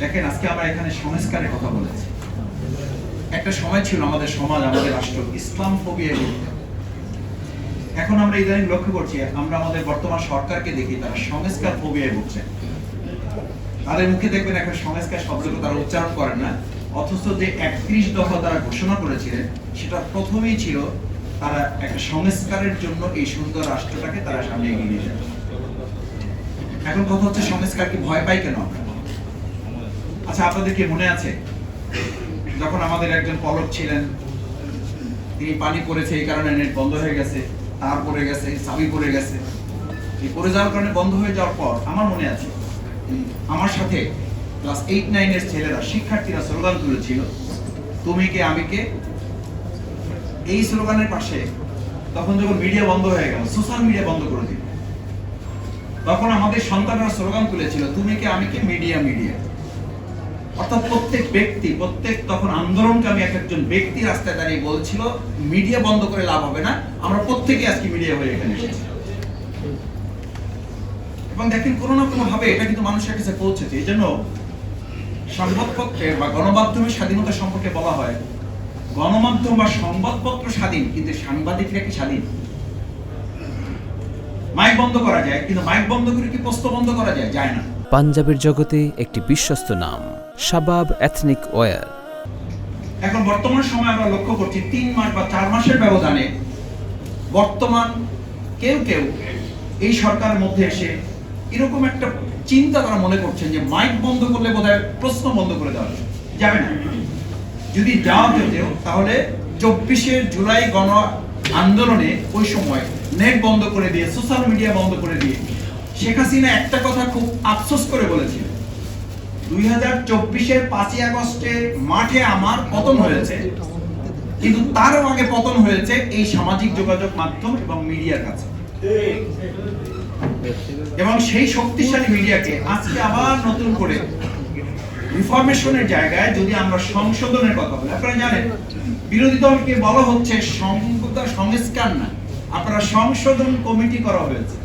দেখেন, আজকে আমরা এখানে সংস্কারের কথা বলেছি। একটা সময় ছিল আমাদের সমাজ, আমাদের রাষ্ট্র ইসলাম ফোবিয়ায় ভুগত। এখন আমরা ইদানিং লক্ষ্য করছি, আমরা আমাদের বর্তমান সরকারকে দেখি তারা সংস্কার ফোবিয়ায় ভুগছে। তাদের মুখে দেখবেন এখন সংস্কার শব্দটা তারা উচ্চারণ করেন না, অথচ যে 31 দফা তারা ঘোষণা করেছিলেন সেটা প্রথমেই ছিল তারা একটা সংস্কারের জন্য এই সুন্দর রাষ্ট্রটাকে তারা সামনে এগিয়ে নিয়ে যাবে। এখন কথা হচ্ছে, সংস্কার কি ভয় পাই কেন আমরা? আচ্ছা, আপনাদের কি মনে আছে যখন আমাদের একজন পলক ছিলেন, তিনি পানি পড়েছে এই কারণে নেট বন্ধ হয়ে গেছে, তার পড়ে গেছে, চাবি পড়ে গেছে, এই পড়ে যাওয়ার কারণে বন্ধ হয়ে যাওয়ার পর আমার মনে আছে আমার সাথে ক্লাস 8-9 এর ছেলেরা, শিক্ষার্থীরা স্লোগান তুলেছিল, তুমি কে আমি কে। এই স্লোগানের পাশে তখন যখন মিডিয়া বন্ধ হয়ে গেল, সোশ্যাল মিডিয়া বন্ধ করে দিল, তখন আমাদের সন্তানরা স্লোগান তুলেছিল, তুমি কে আমি কে, মিডিয়া মিডিয়া। অর্থাৎ প্রত্যেক ব্যক্তি, তখন আন্দোলনকামী একজন ব্যক্তি রাস্তায় দাঁড়িয়ে বলছিল, মিডিয়া বন্ধ করে লাভ হবে না, আমরা প্রত্যেকে আজকে মিডিয়া হয়ে এখানে এসেছি। এবং দেখেন, কোনো না কোনো ভাবে এটা কিন্তু মানুষের কাছে পৌঁছেছে। এই জন্য সংবাদপত্রের বা গণমাধ্যমের স্বাধীনতা সম্পর্কে বলা হয়, গণমাধ্যম বা সংবাদপত্র স্বাধীন, কিন্তু সাংবাদিকরা কি স্বাধীন? মাইক বন্ধ করা যায়, কিন্তু মাইক বন্ধ করে কি পোস্ট বন্ধ করা যায়? যায় না। পাঞ্জাবের জগতে একটি বিশ্বস্ত নাম, শাবাব এথনিক ওয়্যার। এখন বর্তমান সময় আমরা লক্ষ্য করছি 3 মাস বা 4 মাসের ব্যবধানে বর্তমান কেউ এই সরকারের মধ্যে এসে এরকম একটা চিন্তা তারা মনে করছেন যে মাইক বন্ধ করলে বোধহয় প্রশ্ন বন্ধ করে দেওয়া যাবে না। যদি যাওয়া যেতেও তাহলে 24শে জুলাই গণ আন্দোলনে ওই সময় নেট বন্ধ করে দিয়ে, সোশ্যাল মিডিয়া বন্ধ করে দিয়ে শেখ হাসিনা একটা কথা খুব আফসোস করে বলেছিল, 2024-এর 5ই আগস্টে মাঠে আমার পতন হয়েছে, কিন্তু তারও আগে পতন হয়েছে এই সামাজিক যোগাযোগ মাধ্যম এবং মিডিয়ার কাছে। এবং সেই শক্তিশালী মিডিয়াকে আজকে আবার নতুন করে রিফরমেশনের জায়গায় যদি আমরা সংশোধনের কথা বলি, আপনারা জানেন বিরোধী দলকে বলা হচ্ছে সংস্কার না, আপনারা সংশোধন কমিটি করা হয়েছে।